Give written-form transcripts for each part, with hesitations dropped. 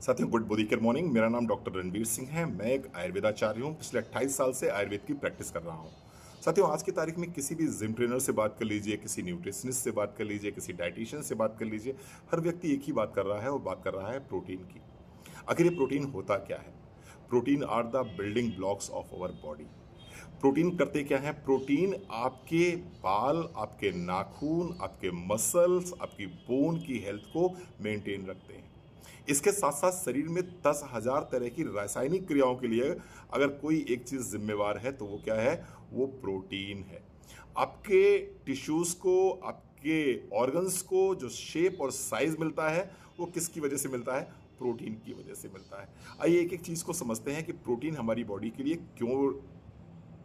साथियों, good बुधिकर morning. मेरा नाम डॉक्टर रणवीर सिंह है। मैं एक आयुर्वेदाचार्य हूँ। पिछले 28 साल से आयुर्वेद की प्रैक्टिस कर रहा हूँ। साथियों, आज की तारीख में किसी भी जिम ट्रेनर से बात कर लीजिए, किसी न्यूट्रिशनिस्ट से बात कर लीजिए, किसी डाइटिशियन से बात कर लीजिए, हर व्यक्ति एक ही बात कर रहा है और बात कर रहा है प्रोटीन की। आखिर ये प्रोटीन होता क्या है? Protein are the building blocks of our body. Protein करते क्या है? प्रोटीन आपके बाल, आपके नाखून, आपके मसल्स, आपकी बोन की हेल्थ को मेंटेन रखते हैं। इसके साथ साथ शरीर में 10,000 तरह की रासायनिक क्रियाओं के लिए अगर कोई एक चीज जिम्मेवार है तो वो क्या है? वो प्रोटीन है। आपके टिश्यूज को, आपके ऑर्गन्स को जो शेप और साइज मिलता है वो किसकी वजह से मिलता है? प्रोटीन की वजह से मिलता है। आइए एक एक चीज को समझते हैं कि प्रोटीन हमारी बॉडी के लिए क्यों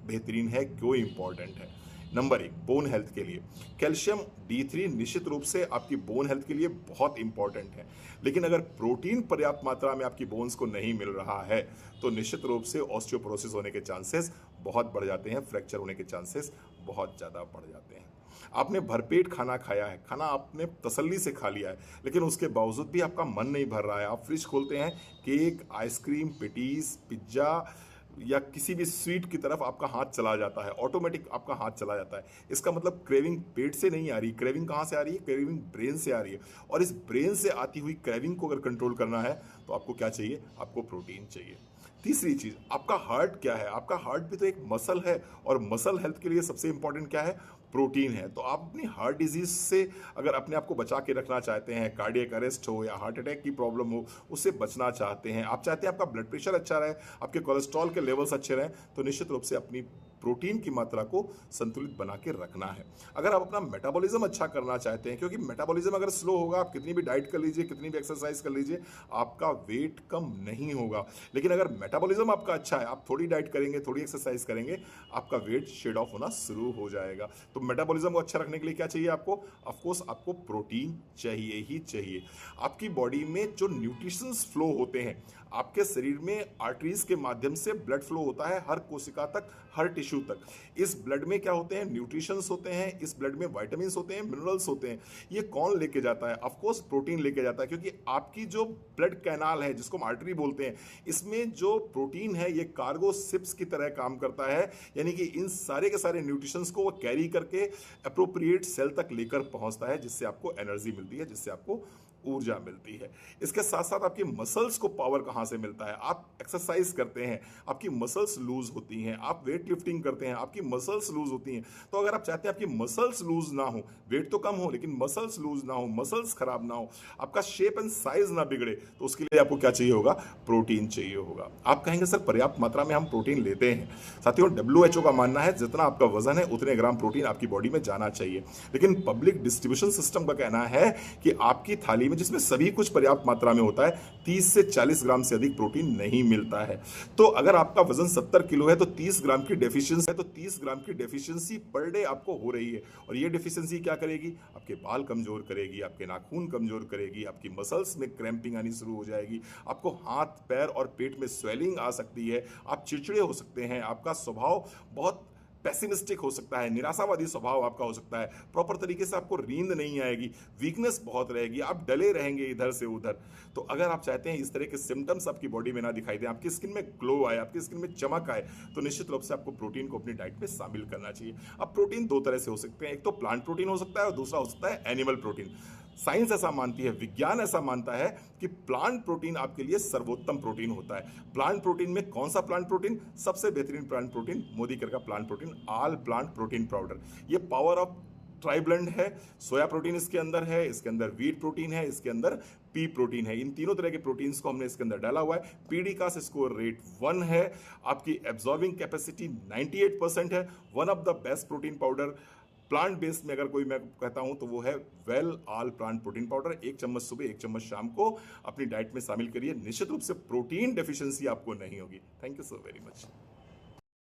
बेहतरीन है, क्यों इंपॉर्टेंट है। नंबर एक, बोन हेल्थ के लिए कैल्शियम D3 निश्चित रूप से आपकी बोन हेल्थ के लिए बहुत इंपॉर्टेंट है। लेकिन अगर प्रोटीन पर्याप्त मात्रा में आपकी बोन्स को नहीं मिल रहा है तो निश्चित रूप से ऑस्टियोपोरोसिस होने के चांसेस बहुत बढ़ जाते हैं, फ्रैक्चर होने के चांसेस बहुत ज़्यादा बढ़ जाते हैं। आपने भरपेट खाना खाया है, खाना आपने तसल्ली से खा लिया है, लेकिन उसके बावजूद भी आपका मन नहीं भर रहा है। आप फ्रिज खोलते हैं, केक, आइसक्रीम, पेटीज, पिज्ज़ा या किसी भी स्वीट की तरफ आपका हाथ चला जाता है, ऑटोमेटिक आपका हाथ चला जाता है। इसका मतलब क्रेविंग पेट से नहीं आ रही। क्रेविंग कहाँ से आ रही है? क्रेविंग ब्रेन से आ रही है। और इस ब्रेन से आती हुई क्रेविंग को अगर कंट्रोल करना है तो आपको क्या चाहिए? आपको प्रोटीन चाहिए। तीसरी चीज, आपका हार्ट क्या है? आपका हार्ट भी तो एक मसल है और मसल हेल्थ के लिए सबसे इंपॉर्टेंट क्या है? प्रोटीन है। तो आप अपनी हार्ट डिजीज से अगर अपने आप को बचा के रखना चाहते हैं, कार्डियक अरेस्ट हो या हार्ट अटैक की प्रॉब्लम हो, उससे बचना चाहते हैं, आप चाहते हैं आपका ब्लड प्रेशर अच्छा रहे, आपके कोलेस्ट्रॉल के लेवल्स अच्छे रहें, तो निश्चित रूप से अपनी प्रोटीन की मात्रा को संतुलित बना के रखना है। अगर आप अपना मेटाबॉलिज्म अच्छा करना चाहते हैं, क्योंकि मेटाबॉलिज्म अगर स्लो होगा, आप कितनी भी डाइट कर लीजिए, कितनी भी एक्सरसाइज कर लीजिए, आपका वेट कम नहीं होगा। लेकिन अगर मेटाबॉलिज्म आपका अच्छा है, आप थोड़ी डाइट करेंगे, थोड़ी एक्सरसाइज करेंगे, आपका वेट शेड ऑफ होना शुरू हो जाएगा। तो मेटाबॉलिज्म को अच्छा रखने के लिए क्या चाहिए आपको? ऑफ कोर्स आपको प्रोटीन चाहिए ही चाहिए। आपकी बॉडी में जो न्यूट्रिशंस फ्लो होते हैं, आपके शरीर में आर्टरीज के माध्यम से ब्लड फ्लो होता है हर कोशिका तक, हर टिश्यू तक। इस ब्लड में क्या होते हैं? न्यूट्रिशंस होते हैं, इस ब्लड में विटामिन्स होते हैं, मिनरल्स होते हैं। ये कौन लेके जाता है? ऑफ कोर्स प्रोटीन लेके जाता है, क्योंकि आपकी जो ब्लड कैनाल है, जिसको हम आर्टरी बोलते हैं, इसमें जो प्रोटीन है ये कार्गो शिप्स की तरह काम करता है। यानी कि इन सारे के सारे न्यूट्रिशंस को वो कैरी करके अप्रोप्रिएट सेल तक लेकर पहुंचता है, जिससे आपको एनर्जी मिलती है, जिससे आपको ऊर्जा मिलती है। इसके साथ साथ आपकी मसल्स को पावर कहां से मिलता है? आप एक्सरसाइज करते हैं, आपकी मसल्स लूज होती हैं, आप वेट लिफ्टिंग करते हैं, आपकी मसल्स लूज होती हैं। तो अगर आप चाहते हैं आपकी मसल्स लूज ना हो, वेट तो कम हो लेकिन मसल्स लूज ना हो, मसल्स खराब ना हो, आपका शेप एंड साइज ना बिगड़े, तो उसके लिए आपको क्या चाहिए होगा? प्रोटीन चाहिए होगा। आप कहेंगे सर पर्याप्त मात्रा में हम प्रोटीन लेते हैं। साथियों, WHO का मानना है जितना आपका वजन है उतने ग्राम प्रोटीन आपकी बॉडी में जाना चाहिए। लेकिन पब्लिक डिस्ट्रीब्यूशन सिस्टम का कहना है कि आपकी थाली में, जिसमें सभी कुछ पर्याप्त मात्रा में होता है, 30 से 40 ग्राम से अधिक प्रोटीन नहीं मिलता है। तो अगर आपका वजन 70 किलो है तो 30 ग्राम की डेफिशिएंसी पर डे आपको हो रही है। और ये डेफिशिएंसी क्या करेगी? आपके बाल कमजोर करेगी, आपके नाखून कमजोर करेगी, आपकी मसल्स में क्रैम्पिंग आनी शुरू हो जाएगी, आपको हाथ, पैर और पेट में स्वेलिंग आ सकती है, आप चिड़चिड़े हो सकते हैं, आपका स्वभाव बहुत पैसिमिस्टिक हो सकता है, निराशावादी स्वभाव आपका हो सकता है, प्रॉपर तरीके से आपको नींद नहीं आएगी, वीकनेस बहुत रहेगी, आप डले रहेंगे इधर से उधर। तो अगर आप चाहते हैं इस तरह के सिम्टम्स आपकी बॉडी में ना दिखाई दें, आपकी स्किन में ग्लो आए, आपकी स्किन में चमक आए, तो निश्चित रूप से आपको प्रोटीन को अपनी डाइट में शामिल करना चाहिए। अब प्रोटीन दो तरह से हो सकते हैं, एक तो प्लांट प्रोटीन हो सकता है और दूसरा हो सकता है एनिमल प्रोटीन। साइंस ऐसा मानती है, विज्ञान ऐसा मानता है कि प्लांट प्रोटीन आपके लिए सर्वोत्तम प्रोटीन होता है। प्लांट प्रोटीन में कौन सा प्लांट प्रोटीन? सबसे बेहतरीन प्लांट प्रोटीन मोदीकर का plant protein, all plant protein powder. ये पावर ऑफ ट्राइब्लेंड है। सोया प्रोटीन इसके अंदर है, इसके अंदर व्हीट प्रोटीन है, इसके अंदर पी प्रोटीन है। इन तीनों तरह के प्रोटीन्स को हमने इसके अंदर डाला हुआ है। पीडी का स्कोर रेट 1 है, आपकी एब्जॉर्बिंग कैपेसिटी 98% है। One of the best protein powder plant based में अगर कोई मैं कहता हूं तो वो है well all plant protein powder. 1 चम्मच सुबह, 1 चम्मच शाम को अपनी डाइट में शामिल करिए। निश्चित रूप से प्रोटीन डेफिशिएंसी आपको नहीं होगी। Thank you so very much.